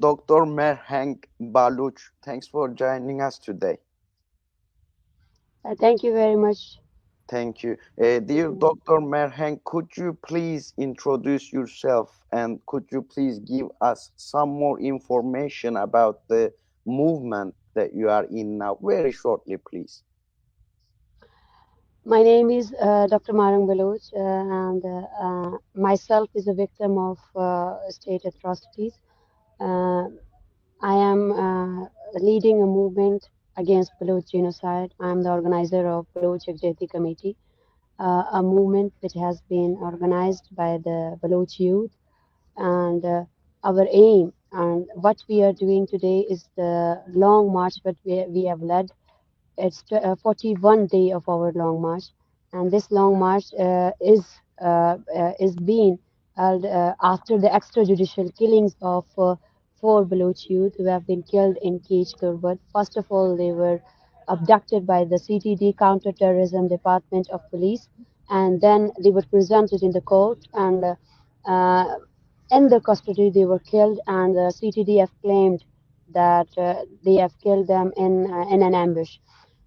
Dr. Mahrang Baloch. Thanks for joining us today. Thank you very much. Thank you. Dear Dr. Mahrang, could you please introduce yourself and could you please give us some more information about the movement that you are in now? Very shortly, please. My name is Dr. Mahrang Baloch, and myself is a victim of state atrocities. Uh, I am leading a movement against Baloch genocide. I am the organizer of Baloch Executive Committee, a movement which has been organized by the Baloch youth. And our aim and what we are doing today is the long march that we have led. It's 41 day of our long march, and this long march is being held after the extrajudicial killings of four Baloch youth who have been killed in Cage Turbat. First of all, they were abducted by the CTD Counterterrorism Department of Police, and then they were presented in the court and. Uh, in the custody, they were killed, and the CTD have claimed that they have killed them in an ambush.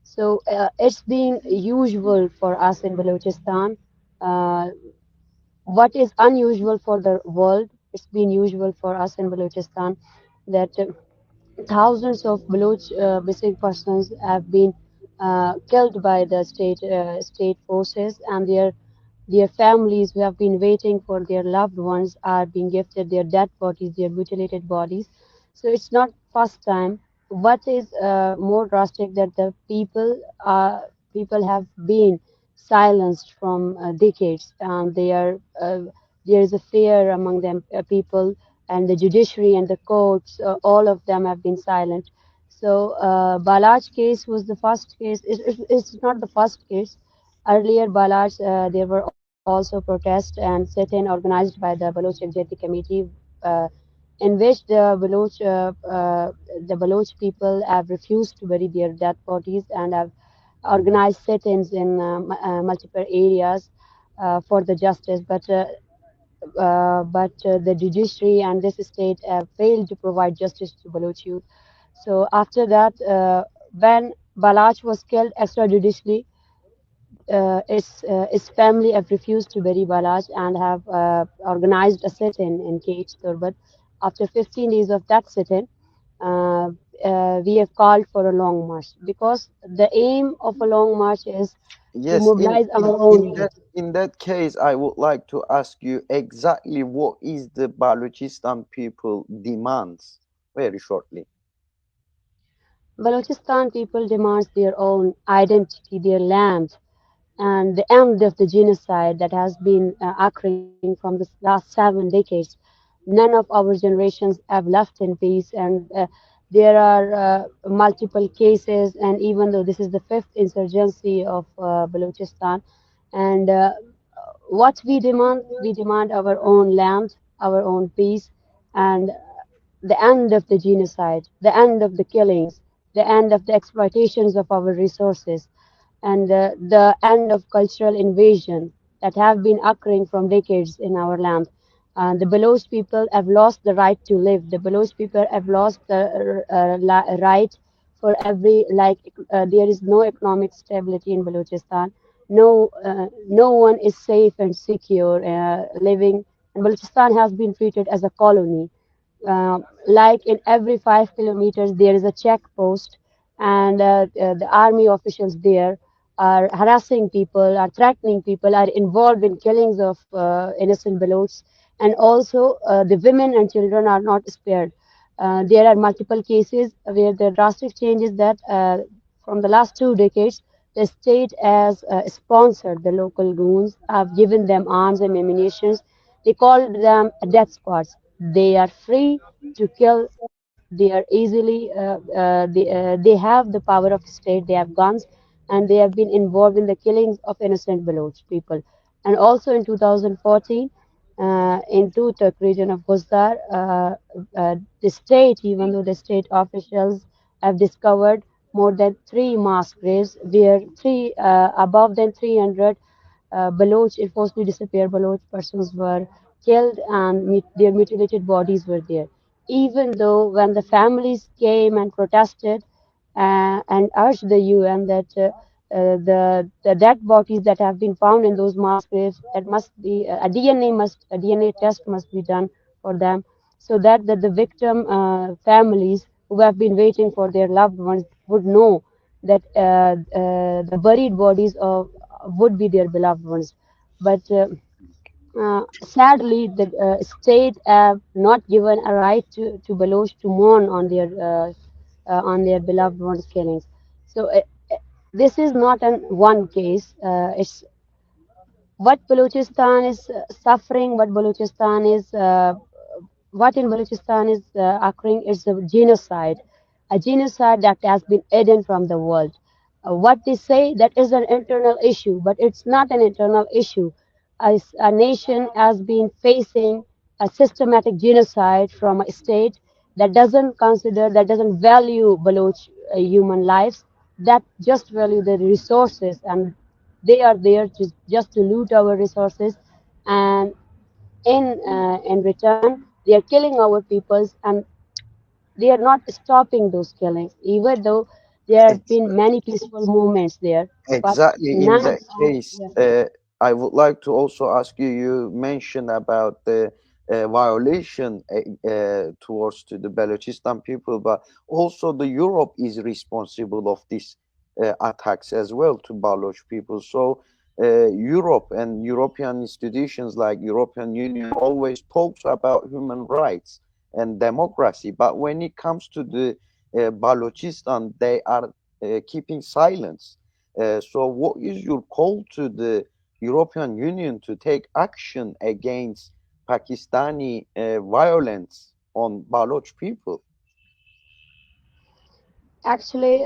So it's been usual for us in Balochistan. Uh, what is unusual for the world, it's been usual for us in Balochistan that thousands of Baloch missing persons have been killed by the state forces, and their families who have been waiting for their loved ones are being gifted their dead bodies, their mutilated bodies. So it's not first time. What is more drastic that the people have been silenced from decades, and there is a fear among them people, and the judiciary and the courts, all of them have been silent. So Balaj case was the first case. It's not the first case. Earlier, Balaj, there were also protests and sit-in organized by the Baloch Executive Committee, uh, in which the Baloch people have refused to bury their dead bodies and have organized sit-ins in multiple areas for the justice. But the judiciary and this state failed to provide justice to Baloch youth. So after that, when Balach was killed extrajudicially, its family have refused to bury Balaj and have organized a sit-in in Cage Turbat. After 15 days of that sit-in, uh, we have called for a long march because the aim of a long march is to Yes, mobilize our own youth. in that case, I would like to ask you exactly what is the Balochistan people demands, very shortly. Balochistan people demands their own identity, their land, and the end of the genocide that has been occurring from the last 7 decades. None of our generations have left in peace, and there are multiple cases. And even though this is the fifth insurgency of Balochistan, and what we demand our own land, our own peace, and the end of the genocide, the end of the killings, the end of the exploitations of our resources, and the end of cultural invasion that have been occurring from decades in our land. The Baloch people have lost the right to live. The Baloch people have lost the right for every, like, there is no economic stability in Balochistan. No one is safe and secure living, and Balochistan has been treated as a colony. Like in every 5 kilometers, there is a check post, and the army officials there are harassing people, are threatening people, are involved in killings of innocent Balochs, and also the women and children are not spared. There are multiple cases where the drastic change is that from the last 2 decades, the state has sponsored the local goons, have given them arms and ammunition. They call them death squads. They are free to kill. They are easily. They have the power of state. They have guns, and they have been involved in the killings of innocent Baloch people. And also in 2014, in Tutak region of Guzar, the state, even though the state officials have discovered more than three mass graves, where three above than 300 Baloch, enforcedly disappeared Baloch persons were killed, and their mutilated bodies were there. even though when the families came and protested and urged the UN that the dead bodies that have been found in those mass graves, that must be a DNA test must be done for them, so that the victim families who have been waiting for their loved ones would know that the buried bodies of would be their beloved ones. But sadly, the state have not given a right to Baloch to mourn on their beloved ones' killings. So this is not an one case. It's what Balochistan is suffering, what in Balochistan is occurring is a genocide that has been hidden from the world. What they say that is an internal issue, but it's not an internal issue. As a nation has been facing a systematic genocide from a state that doesn't value Baloch human lives, that just value the resources, and they are there just to loot our resources, and in return they are killing our peoples, and they are not stopping those killings, even though there have been many peaceful movements there, but Exactly. In none of that them. case, Yeah. I would like to also ask you. You mentioned about the violation towards to the Balochistan people, but also the Europe is responsible of these attacks as well to Baloch people. So Europe and European institutions like European Union always talks about human rights and democracy, but when it comes to the Balochistan, they are keeping silence. So, what is your call to the European Union to take action against Pakistani violence on Baloch people? Actually,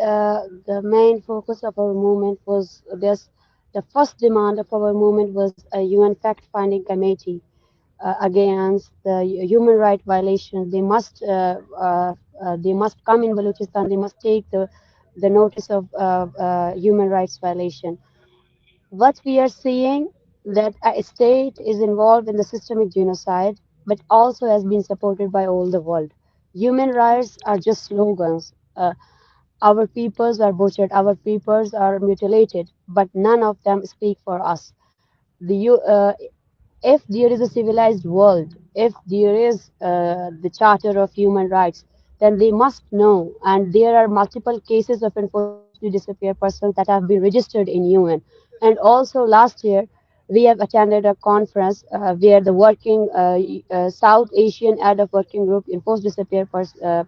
the main focus of our movement was this. The first demand of our movement was a UN fact-finding committee against the human right violations. They must come in Balochistan. They must take the notice of human rights violation. What we are seeing that a state is involved in the systemic genocide, but also has been supported by all the world. Human rights are just slogans. Our peoples are butchered, our peoples are mutilated, but none of them speak for us. If there is a civilized world, if there is the Charter of Human Rights, then they must know. And there are multiple cases of enforcedly disappeared persons that have been registered in UN. And also last year, we have attended a conference where the working South Asian head of working group enforced disappeared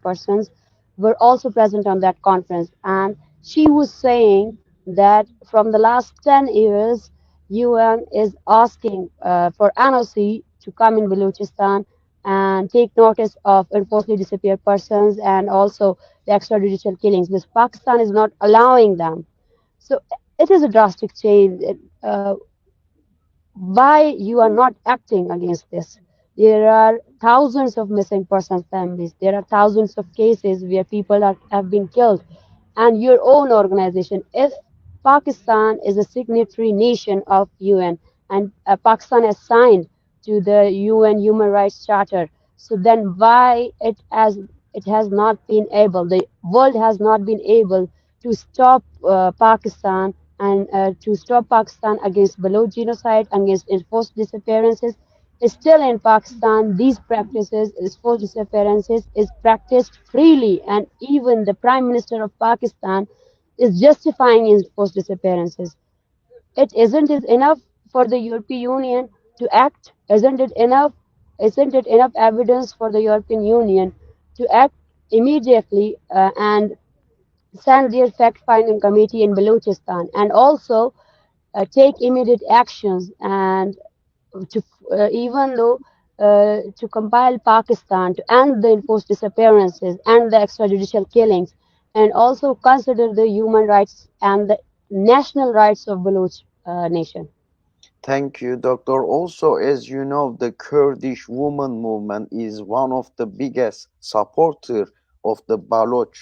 persons were also present on that conference. And she was saying that from the last 10 years, UN is asking for NOC to come in Balochistan and take notice of enforcedly disappeared persons and also the extrajudicial killings, because Pakistan is not allowing them. So it is a drastic change. Why you are not acting against this? There are thousands of missing persons families. There are thousands of cases where have been killed. And your own organization, if Pakistan is a signatory nation of UN and Pakistan has signed to the UN Human Rights Charter, so then why it has not been able, the world has not been able to stop Pakistan and to stop Pakistan against Baloch genocide, against enforced disappearances. Still in Pakistan, these practices, enforced disappearances, is practiced freely, and even the Prime Minister of Pakistan is justifying enforced disappearances. It isn't it enough for the European Union to act? Isn't it enough? Isn't it enough evidence for the European Union to act immediately and send their fact-finding committee in Balochistan, and also take immediate actions, and to even though to compel Pakistan to end the enforced disappearances and the extrajudicial killings, and also consider the human rights and the national rights of Baloch nation. Thank you, Doctor. Also, as you know, the Kurdish woman movement is one of the biggest supporter of the Baloch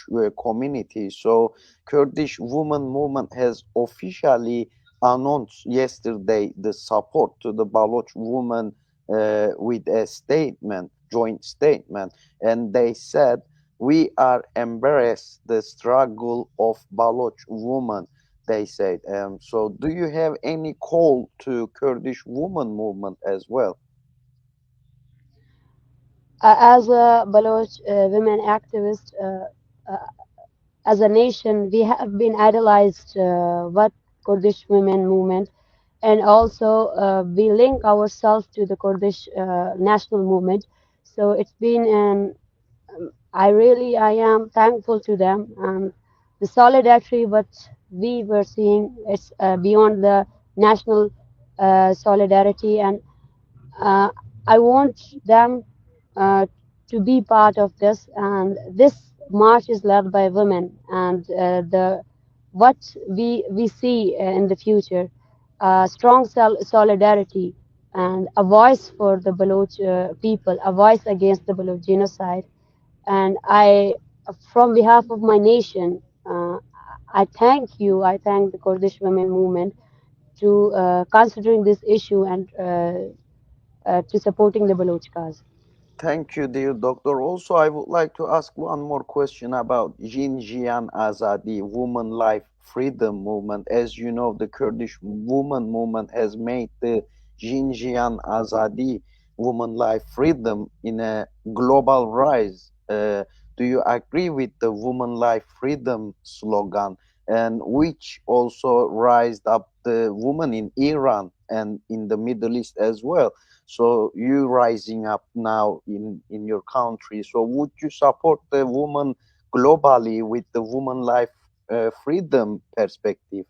community. So, Kurdish woman movement has officially announced yesterday the support to the Baloch woman with a statement. joint statement, and they said, "We are embrace the struggle of Baloch women." They said. So, do you have any call to Kurdish woman movement as well? As a Baloch women activist, uh, as a nation, we have been idolized what Kurdish women movement, and also we link ourselves to the Kurdish national movement. So it's been an I am thankful to them. The solidarity what we were seeing is beyond the national solidarity, and uh, I want them uh, to be part of this. And this march is led by women, and the what we see in the future, strong solidarity and a voice for the Baloch people, a voice against the Baloch genocide. And from behalf of my nation, I thank you. I thank the Kurdish women movement to considering this issue and to supporting the Baloch cause. Thank you, dear doctor. Also, I would like to ask one more question about Jinjian Azadi, Woman Life Freedom Movement. As you know, the Kurdish woman movement has made the Jinjian Azadi, Woman Life Freedom, in a global rise. Do you agree with the Woman Life Freedom slogan, and which also raised up the woman in Iran and in the Middle East as well? So you rising up now in your country. So would you support the woman globally with the woman life freedom perspective?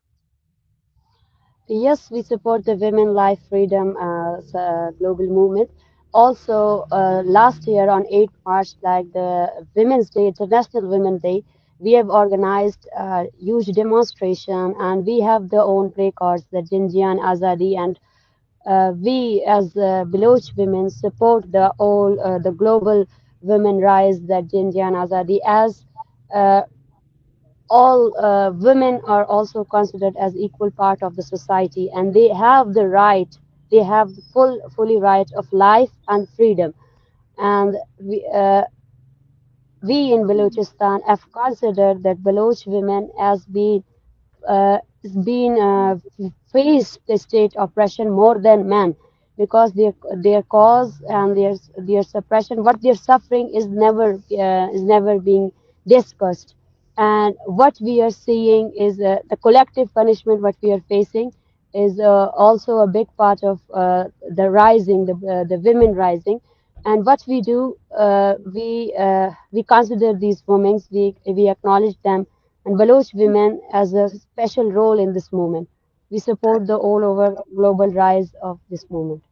Yes, we support the Women Life Freedom global movement. Also, last year on 8th March, like the Women's Day, International Women's Day, we have organized a huge demonstration, and we have the own play cards, the Jinjian Azadi, and we as Baloch women support the global women rise, that Jinjian Azadi, as uh, all women are also considered as equal part of the society, and they have the right, they have fully right of life and freedom. And we in Balochistan have considered that Baloch women as being is being faced the state oppression more than men, because their cause and their suppression, what they're suffering is never being discussed. And what we are seeing is the collective punishment what we are facing is also a big part of the rising, the women rising. And what we do, we consider these women, we acknowledge them, and Baloch women as a special role in this movement. We support the all over global rise of this movement.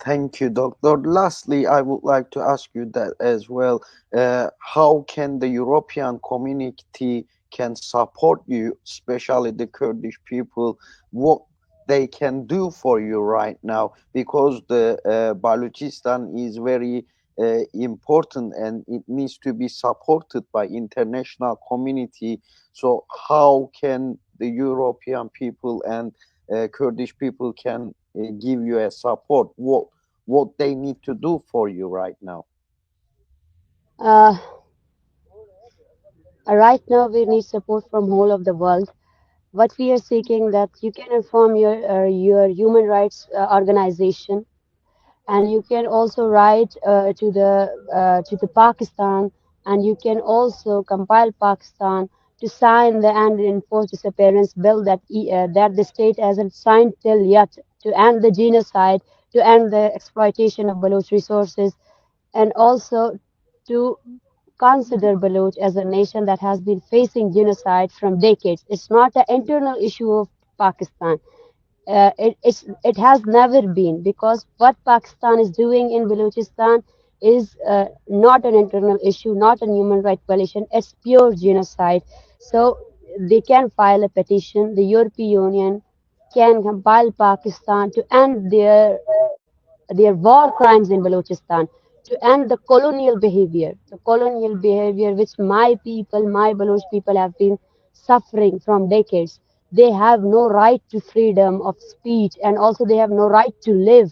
Thank you, Doctor. Lastly, I would like to ask you that as well. How can the European community can support you, especially the Kurdish people? What they can do for you right now, because the Balochistan is very important and it needs to be supported by international community. So, how can the European people and Kurdish people can give you a support? What they need to do for you right now? Uh, right now, we need support from whole of the world. What we are seeking, that you can inform your human rights organization, and you can also write to the Pakistan, and you can also compile Pakistan to sign the end enforced disappearance bill that the state hasn't signed till yet, to end the genocide, to end the exploitation of Baloch resources, and also to consider Baloch as a nation that has been facing genocide from decades. It's not an internal issue of Pakistan. It has never been, because what Pakistan is doing in Balochistan is not an internal issue, not a human rights violation. It's pure genocide. So they can file a petition. The European Union can compel Pakistan to end their war crimes in Balochistan, to end the colonial behavior which my people, my Baloch people have been suffering from decades. They have no right to freedom of speech, and also they have no right to live.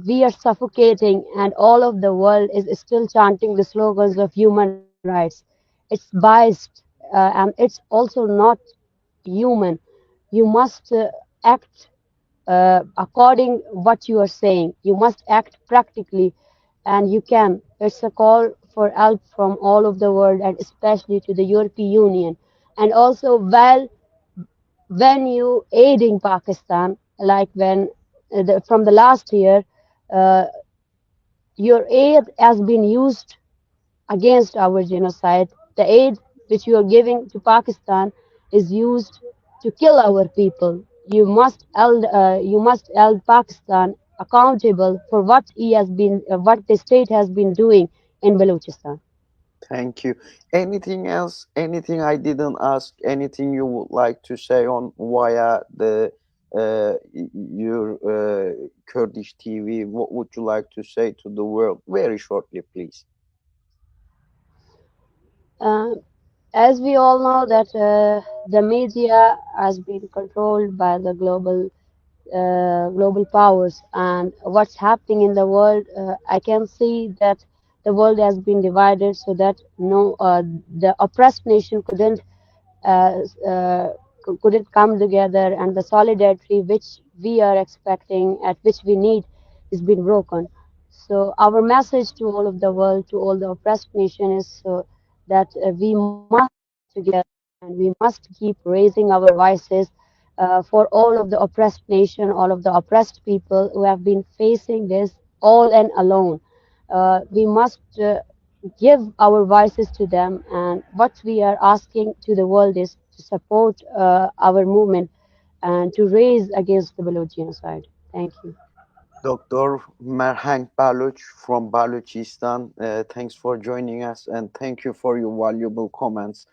we are suffocating, and all of the world is still chanting the slogans of human rights. It's biased, and it's also not human. You must act according what you are saying. You must act practically, and you can. It's a call for help from all of the world, and especially to the European Union. And also, well, when you aiding Pakistan, like when from the last year, uh, your aid has been used against our genocide. The aid which you are giving to Pakistan is used to kill our people. You must hold Pakistan accountable for what what the state has been doing in Balochistan. Thank you. Anything else? Anything I didn't ask? Anything you would like to say on via the your Kurdish TV? What would you like to say to the world? Very shortly, please. Uh, as we all know that the media has been controlled by the global powers, and what's happening in the world, I can see that the world has been divided so that no the oppressed nation uh, uh, couldn't come together, and the solidarity which we are expecting, at which we need, is been broken. So our message to all of the world, to all the oppressed nation, is that we must together, and we must keep raising our voices for all of the oppressed nation, all of the oppressed people who have been facing this all and alone. We must give our voices to them, and what we are asking to the world is to support our movement and to raise against the Baloch genocide. Thank you. Dr. Mahrang Baloch from Balochistan, thanks for joining us and thank you for your valuable comments.